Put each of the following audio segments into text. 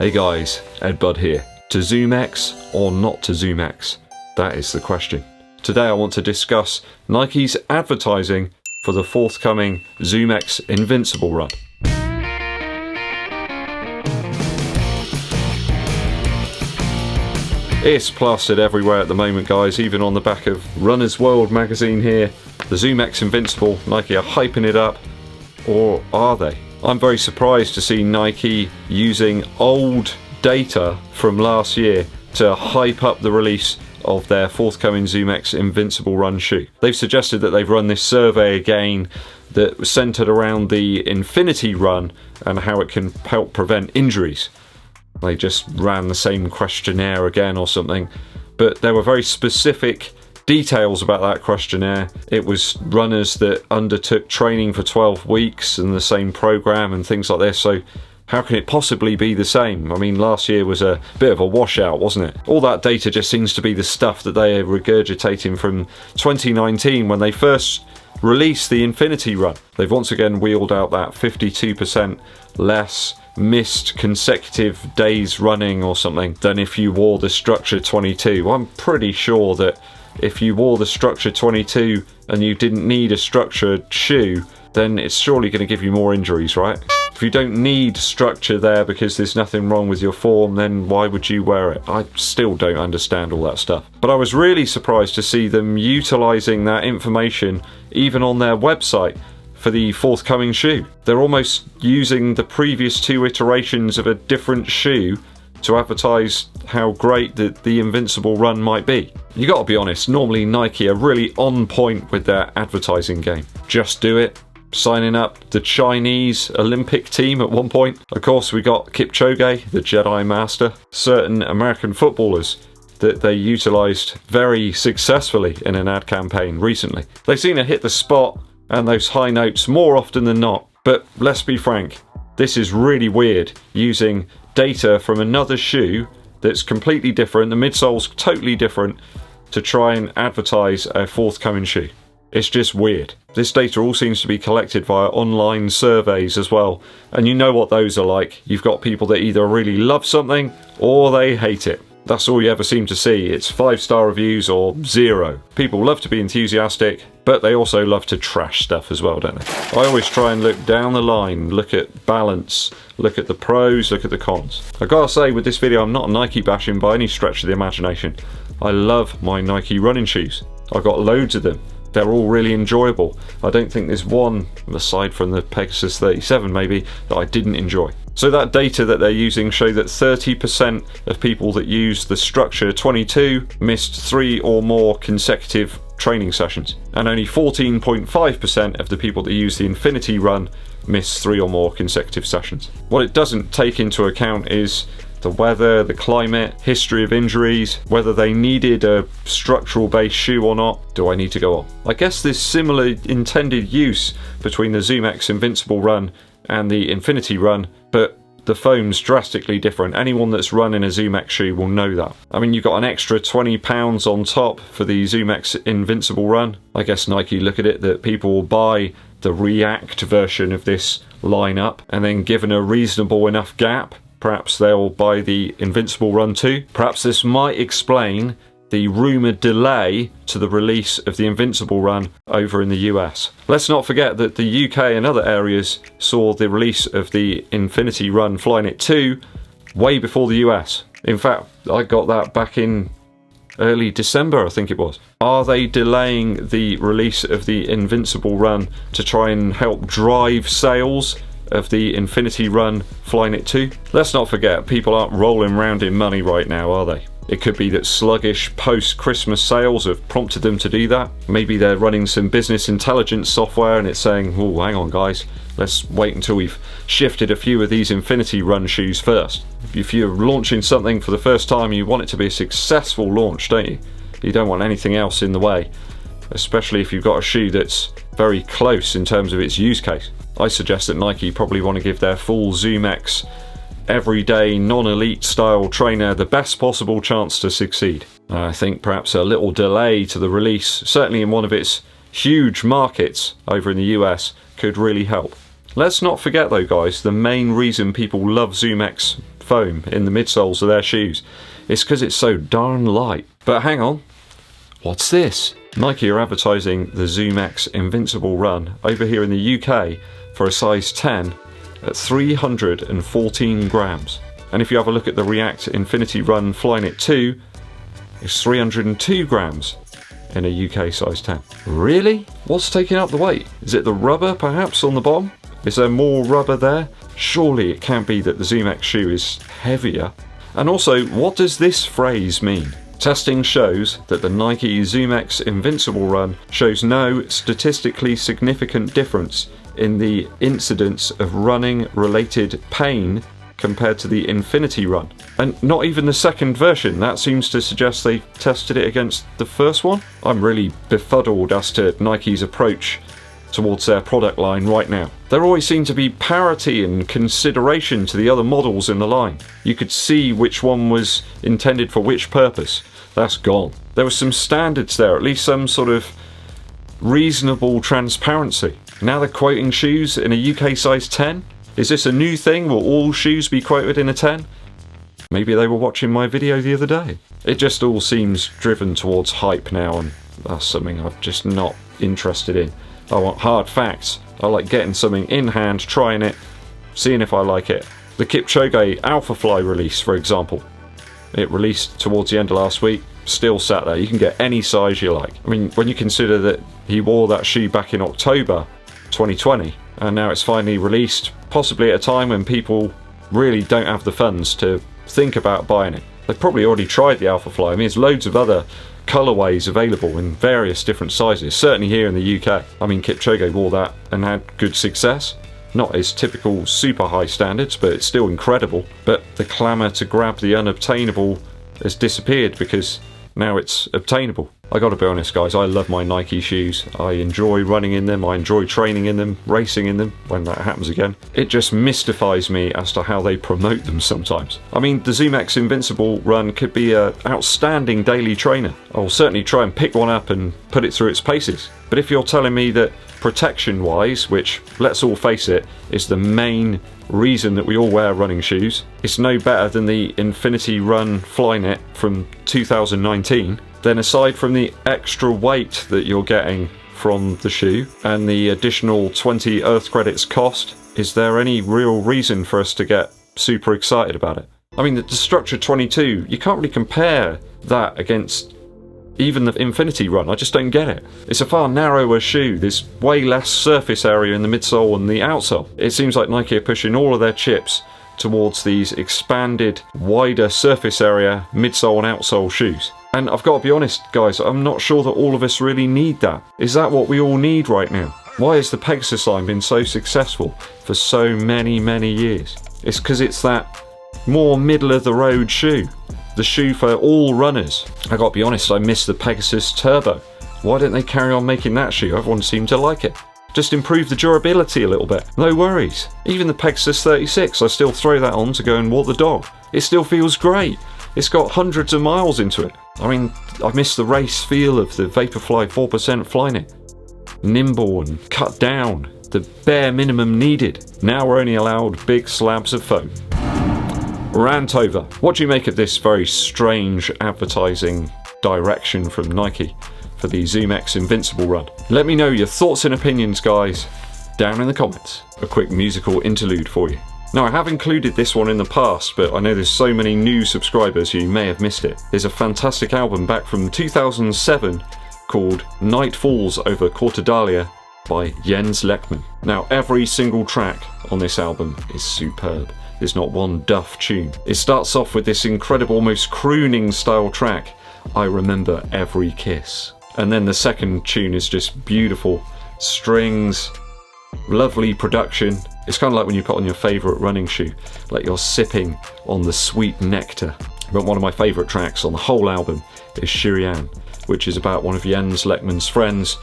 Hey guys, EDDBUD here. To ZOOMX or not to ZOOMX? That is the question. Today I want to discuss Nike's advertising for the forthcoming ZOOMX Invincible run. It's plastered everywhere at the moment, guys, even on the back of Runner's World magazine here. The ZOOMX Invincible, Nike are hyping it up, or are they? I'm very surprised to see Nike using old data from last year to hype up the release of their forthcoming ZOOMX Invincible run shoe. They've suggested that they've run this survey again that was centered around the Infinity run and how it can help prevent injuries. They just ran the same questionnaire again or something, but there were very specific details about that questionnaire. It was runners that undertook training for 12 weeks and the same program and things like this, so how can it possibly be the same? I mean, last year was a bit of a washout, wasn't it? All that data just seems to be the stuff that they are regurgitating from 2019 when they first released the Infinity run. They've once again wheeled out that 52% less missed consecutive days running or something than if you wore the Structure 22. I'm pretty sure that if you wore the Structure 22 and you didn't need a structured shoe, then it's surely going to give you more injuries, right? If you don't need structure there because there's nothing wrong with your form, then why would you wear it? I still don't understand all that stuff. But I was really surprised to see them utilising that information even on their website for the forthcoming shoe. They're almost using the previous two iterations of a different shoe to advertise how great the Invincible run might be. You gotta be honest, normally Nike are really on point with their advertising game. Just Do It, signing up the Chinese Olympic team at one point. Of course, we got Kipchoge, the Jedi Master, certain American footballers that they utilised very successfully in an ad campaign recently. They seem to hit the spot and those high notes more often than not, but let's be frank, this is really weird, using data from another shoe that's completely different, the midsole's totally different, to try and advertise a forthcoming shoe. It's just weird. This data all seems to be collected via online surveys as well, and you know what those are like. You've got people that either really love something or they hate it. That's all you ever seem to see. It's 5-star reviews or 0. People love to be enthusiastic, but they also love to trash stuff as well, don't they? I always try and look down the line, look at balance, look at the pros, look at the cons. I gotta say, with this video, I'm not Nike bashing by any stretch of the imagination. I love my Nike running shoes. I've got loads of them. They're all really enjoyable. I don't think there's one, aside from the Pegasus 37 maybe, that I didn't enjoy. So that data that they're using show that 30% of people that use the Structure 22 missed 3 or more consecutive training sessions, and only 14.5% of the people that use the Infinity run missed 3 or more consecutive sessions. What it doesn't take into account is the weather, the climate, history of injuries, whether they needed a structural based shoe or not. Do I need to go on? I guess there's similar intended use between the ZOOMX Invincible run and the Infinity run, but the foam's drastically different. Anyone that's running a ZOOMX shoe will know that. I mean, you've got an extra £20 on top for the ZOOMX Invincible run. I guess Nike look at it that people will buy the React version of this lineup, and then given a reasonable enough gap, perhaps they'll buy the Invincible run too. Perhaps this might explain the rumoured delay to the release of the Invincible run over in the US. Let's not forget that the UK and other areas saw the release of the Infinity run Flyknit 2 way before the US. In fact, I got that back in early December, I think it was. Are they delaying the release of the Invincible run to try and help drive sales of the Infinity run Flyknit 2? Let's not forget, people aren't rolling around in money right now, are they? It could be that sluggish post-Christmas sales have prompted them to do that. Maybe they're running some business intelligence software and it's saying, oh, hang on guys, let's wait until we've shifted a few of these Infinity run shoes first. If you're launching something for the first time, you want it to be a successful launch, don't you? You don't want anything else in the way, especially if you've got a shoe that's very close in terms of its use case. I suggest that Nike probably want to give their full ZOOMX everyday non-elite style trainer the best possible chance to succeed. I think perhaps a little delay to the release, certainly in one of its huge markets over in the US, could really help. Let's not forget though guys, the main reason people love ZOOMX foam in the midsoles of their shoes. It's because it's so darn light. But hang on, what's this? Nike are advertising the ZOOMX Invincible Run over here in the UK for a size 10 at 314 grams. And if you have a look at the React Infinity Run Flyknit 2, it's 302 grams in a UK size 10. Really? What's taking up the weight? Is it the rubber perhaps on the bottom? Is there more rubber there? Surely it can't be that the ZOOMX shoe is heavier. And also, what does this phrase mean? Testing shows that the Nike ZOOMX Invincible Run shows no statistically significant difference in the incidence of running related pain compared to the Infinity Run. And not even the second version. That seems to suggest they tested it against the first one. I'm really befuddled as to Nike's approach towards their product line right now. There always seemed to be parity and consideration to the other models in the line. You could see which one was intended for which purpose. That's gone. There were some standards there, at least some sort of reasonable transparency. Now they're quoting shoes in a UK size 10? Is this a new thing? Will all shoes be quoted in a 10? Maybe they were watching my video the other day. It just all seems driven towards hype now, and that's something I'm just not interested in. I want hard facts. I like getting something in hand, trying it, seeing if I like it. The Kipchoge Alphafly release, for example. It released towards the end of last week, still sat there. You can get any size you like. I mean, when you consider that he wore that shoe back in October 2020, and now it's finally released, possibly at a time when people really don't have the funds to think about buying it. They've probably already tried the Alphafly. I mean, there's loads of other colourways available in various different sizes, certainly here in the UK. I mean, Kipchoge wore that and had good success. Not his typical super high standards, but it's still incredible. But the clamour to grab the unobtainable has disappeared because now it's obtainable. I gotta be honest guys, I love my Nike shoes. I enjoy running in them, I enjoy training in them, racing in them, when that happens again. It just mystifies me as to how they promote them sometimes. I mean, the ZOOMX Invincible Run could be an outstanding daily trainer. I'll certainly try and pick one up and put it through its paces. But if you're telling me that protection wise, which let's all face it, is the main reason that we all wear running shoes, it's no better than the Infinity Run Flyknit from 2019, then aside from the extra weight that you're getting from the shoe and the additional 20 Earth credits cost, is there any real reason for us to get super excited about it? I mean, the Destructor 22, you can't really compare that against even the Infinity Run. I just don't get it. It's a far narrower shoe. There's way less surface area in the midsole and the outsole. It seems like Nike are pushing all of their chips towards these expanded, wider surface area midsole and outsole shoes. And I've got to be honest guys, I'm not sure that all of us really need that. Is that what we all need right now? Why has the Pegasus line been so successful for so many years? It's because it's that more middle of the road shoe. The shoe for all runners. I gotta be honest, I miss the Pegasus Turbo. Why don't they carry on making that shoe? Everyone seemed to like it. Just improve the durability a little bit. No worries. Even the Pegasus 36, I still throw that on to go and walk the dog. It still feels great. It's got hundreds of miles into it. I mean, I miss the race feel of the Vaporfly 4% Flyknit. Nimble and cut down. The bare minimum needed. Now we're only allowed big slabs of foam. Rant over. What do you make of this very strange advertising direction from Nike for the ZOOMX Invincible Run? Let me know your thoughts and opinions, guys, down in the comments. A quick musical interlude for you. Now, I have included this one in the past, but I know there's so many new subscribers who may have missed it. There's a fantastic album back from 2007 called Night Falls Over Cortadalia by Jens Lekman. Now, every single track on this album is superb. There's not one duff tune. It starts off with this incredible, almost crooning style track, I Remember Every Kiss. And then the second tune is just beautiful. Strings, lovely production. It's kind of like when you put on your favourite running shoe, like you're sipping on the sweet nectar. But one of my favourite tracks on the whole album is Shirian, which is about one of Jens Lekman's friends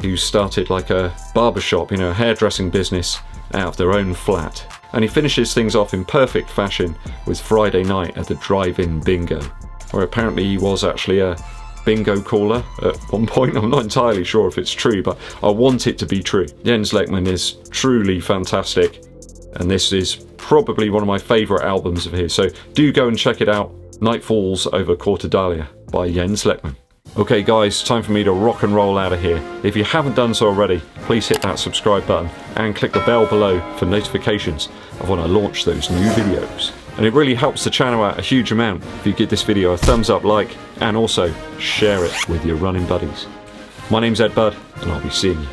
who started like a barbershop, a hairdressing business out of their own flat. And he finishes things off in perfect fashion with Friday Night at the Drive-In Bingo, where apparently he was actually a bingo caller at one point. I'm not entirely sure if it's true, but I want it to be true. Jens Lekman is truly fantastic, and this is probably one of my favourite albums of his, so do go and check it out. Night Falls over Cortadalia by Jens Lekman. Okay guys, time for me to rock and roll out of here. If you haven't done so already, please hit that subscribe button and click the bell below for notifications of when I launch those new videos. And it really helps the channel out a huge amount if you give this video a thumbs up, like, and also share it with your running buddies. My name's EDDBUD, and I'll be seeing you